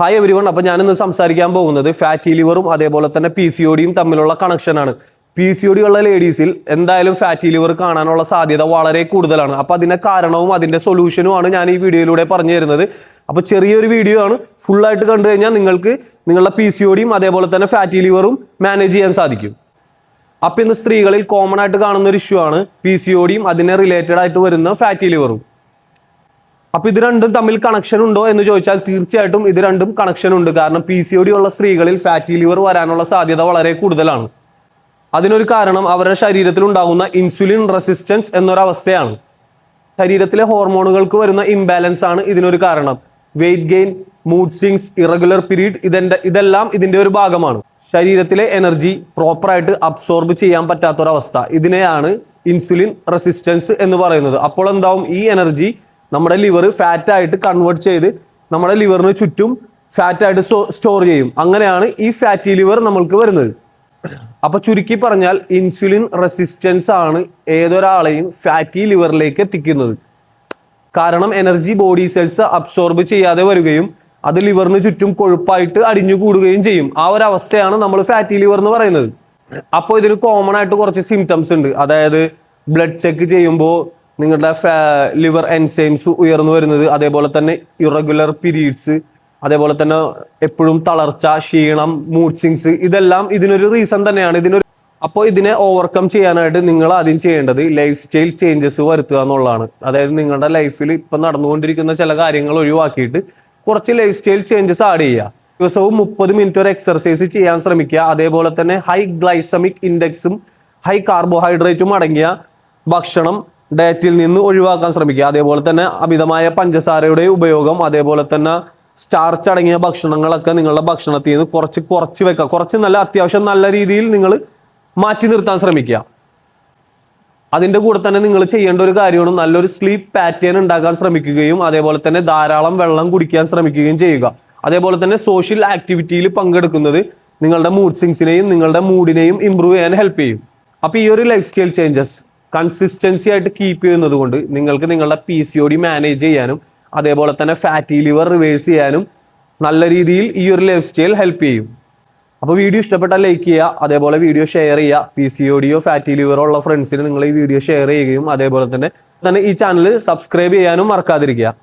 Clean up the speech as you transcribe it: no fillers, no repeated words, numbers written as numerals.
Hi everyone. അപ്പോൾ ഞാനിന്ന് സംസാരിക്കാൻ പോകുന്നത് ഫാറ്റി ലിവറും അതേപോലെ തന്നെ PCODയും തമ്മിലുള്ള കണക്ഷനാണ്. PCOD ഉള്ള ലേഡീസിൽ എന്തായാലും ഫാറ്റി ലിവർ കാണാനുള്ള സാധ്യത വളരെ കൂടുതലാണ്. അപ്പോൾ അതിൻ്റെ കാരണവും അതിൻ്റെ സൊല്യൂഷനുമാണ് ഞാൻ ഈ വീഡിയോയിലൂടെ പറഞ്ഞു തരുന്നത്. അപ്പോൾ ചെറിയൊരു വീഡിയോ ആണ്, ഫുള്ളായിട്ട് കണ്ടു കഴിഞ്ഞാൽ നിങ്ങൾക്ക് നിങ്ങളുടെ PCODയും അതേപോലെ തന്നെ ഫാറ്റി ലിവറും മാനേജ് ചെയ്യാൻ സാധിക്കും. അപ്പോൾ ഇന്ന് സ്ത്രീകളിൽ കോമൺ ആയിട്ട് കാണുന്ന ഒരു ഇഷ്യൂ ആണ് PCODയും അതിനെ റിലേറ്റഡ് ആയിട്ട് വരുന്ന ഫാറ്റി ലിവറും. അപ്പോൾ ഇത് രണ്ടും തമ്മിൽ കണക്ഷൻ ഉണ്ടോ എന്ന് ചോദിച്ചാൽ തീർച്ചയായിട്ടും ഇത് രണ്ടും കണക്ഷൻ ഉണ്ട്. കാരണം PCOD ഉള്ള സ്ത്രീകളിൽ ഫാറ്റി ലിവർ വരാനുള്ള സാധ്യത വളരെ കൂടുതലാണ്. അതിനൊരു കാരണം അവരുടെ ശരീരത്തിൽ ഉണ്ടാകുന്ന ഇൻസുലിൻ റെസിസ്റ്റൻസ് എന്നൊരവസ്ഥയാണ്. ശരീരത്തിലെ ഹോർമോണുകൾക്ക് വരുന്ന ഇംബാലൻസ് ആണ് ഇതിനൊരു കാരണം. Weight gain, mood swings, irregular period ഇതെല്ലാം ഇതിൻ്റെ ഒരു ഭാഗമാണ്. ശരീരത്തിലെ എനർജി പ്രോപ്പറായിട്ട് അബ്സോർബ് ചെയ്യാൻ പറ്റാത്തൊരവസ്ഥ, ഇതിനെയാണ് ഇൻസുലിൻ റെസിസ്റ്റൻസ് എന്ന് പറയുന്നത്. അപ്പോൾ എന്താവും, ഈ എനർജി നമ്മുടെ ലിവർ ഫാറ്റായിട്ട് കൺവേർട്ട് ചെയ്ത് നമ്മുടെ ലിവറിന് ചുറ്റും ഫാറ്റായിട്ട് സ്റ്റോർ ചെയ്യും. അങ്ങനെയാണ് ഈ ഫാറ്റി ലിവർ നമ്മൾക്ക് വരുന്നത്. അപ്പോൾ ചുരുക്കി പറഞ്ഞാൽ ഇൻസുലിൻ റെസിസ്റ്റൻസ് ആണ് ഏതൊരാളെയും ഫാറ്റി ലിവറിലേക്ക് എത്തിക്കുന്നത്. കാരണം എനർജി ബോഡി സെൽസ് അബ്സോർബ് ചെയ്യാതെ വരികയും അത് ലിവറിന് ചുറ്റും കൊഴുപ്പായിട്ട് അടിഞ്ഞു കൂടുകയും ചെയ്യും. ആ ഒരു അവസ്ഥയാണ് നമ്മൾ ഫാറ്റി ലിവർ എന്ന് പറയുന്നത്. അപ്പോൾ ഇതിന് കോമൺ ആയിട്ട് കുറച്ച് സിംറ്റംസ് ഉണ്ട്. അതായത് ബ്ലഡ് ചെക്ക് ചെയ്യുമ്പോൾ നിങ്ങളുടെ ലിവർ എൻസൈംസ് ഉയർന്നു വരുന്നത്, അതേപോലെ തന്നെ ഇറഗുലർ പീരീഡ്സ്, അതേപോലെ തന്നെ എപ്പോഴും തളർച്ച, ക്ഷീണം, മൂഡ് സ്വിങ്സ്, ഇതെല്ലാം ഇതിനൊരു റീസൺ തന്നെയാണ്. അപ്പോൾ ഇതിനെ ഓവർകം ചെയ്യാനായിട്ട് നിങ്ങൾ ആദ്യം ചെയ്യേണ്ടത് ലൈഫ് സ്റ്റൈൽ ചേഞ്ചസ് വരുത്തുക എന്നുള്ളതാണ്. അതായത് നിങ്ങളുടെ ലൈഫിൽ ഇപ്പം നടന്നുകൊണ്ടിരിക്കുന്ന ചില കാര്യങ്ങൾ ഒഴിവാക്കിയിട്ട് കുറച്ച് ലൈഫ് സ്റ്റൈൽ ചേഞ്ചസ് ആഡ് ചെയ്യുക. ദിവസവും 30 മിനിറ്റ് ഒരു എക്സർസൈസ് ചെയ്യാൻ ശ്രമിക്കുക. അതേപോലെ തന്നെ ഹൈ ഗ്ലൈസമിക് ഇൻഡെക്സും ഹൈ കാർബോഹൈഡ്രേറ്റും അടങ്ങിയ ഭക്ഷണം ഡയറ്റിൽ നിന്ന് ഒഴിവാക്കാൻ ശ്രമിക്കുക. അതേപോലെ തന്നെ അമിതമായ പഞ്ചസാരയുടെ ഉപയോഗം, അതേപോലെ തന്നെ സ്റ്റാർച്ച് അടങ്ങിയ ഭക്ഷണങ്ങളൊക്കെ നിങ്ങളുടെ ഭക്ഷണത്തിൽ നിന്ന് കുറച്ച് വെക്കുക. കുറച്ച് നല്ല അത്യാവശ്യം നല്ല രീതിയിൽ നിങ്ങൾ മാറ്റി നിർത്താൻ ശ്രമിക്കുക. അതിൻ്റെ കൂടെ തന്നെ നിങ്ങൾ ചെയ്യേണ്ട ഒരു കാര്യമാണ് നല്ലൊരു സ്ലീപ്പ് പാറ്റേൺ ഉണ്ടാക്കാൻ ശ്രമിക്കുകയും അതേപോലെ തന്നെ ധാരാളം വെള്ളം കുടിക്കാൻ ശ്രമിക്കുകയും ചെയ്യുക. അതേപോലെ തന്നെ സോഷ്യൽ ആക്ടിവിറ്റിയിൽ പങ്കെടുക്കുന്നത് നിങ്ങളുടെ മൂഡ് സ്വിങ്സിനെയും നിങ്ങളുടെ മൂഡിനെയും ഇമ്പ്രൂവ് ചെയ്യാൻ ഹെൽപ്പ് ചെയ്യും. അപ്പോൾ ഈ ഒരു ലൈഫ് സ്റ്റൈൽ ചേഞ്ചസ് കൺസിസ്റ്റൻസി ആയിട്ട് കീപ്പ് ചെയ്യുന്നത് കൊണ്ട് നിങ്ങൾക്ക് നിങ്ങളുടെ PCOD മാനേജ് ചെയ്യാനും അതേപോലെ തന്നെ ഫാറ്റി ലിവർ റിവേഴ്സ് ചെയ്യാനും നല്ല രീതിയിൽ ഈ ഒരു ലൈഫ് സ്റ്റൈൽ ഹെൽപ്പ് ചെയ്യും. അപ്പോൾ വീഡിയോ ഇഷ്ടപ്പെട്ടാൽ ലൈക്ക് ചെയ്യുക, അതേപോലെ വീഡിയോ ഷെയർ ചെയ്യുക. PCODയോ ഫാറ്റി ലിവറോ ഉള്ള ഫ്രണ്ട്സിന് നിങ്ങൾ ഈ വീഡിയോ ഷെയർ ചെയ്യുകയും അതേപോലെ തന്നെ ഈ ചാനൽ സബ്സ്ക്രൈബ് ചെയ്യാനും മറക്കാതിരിക്കുക.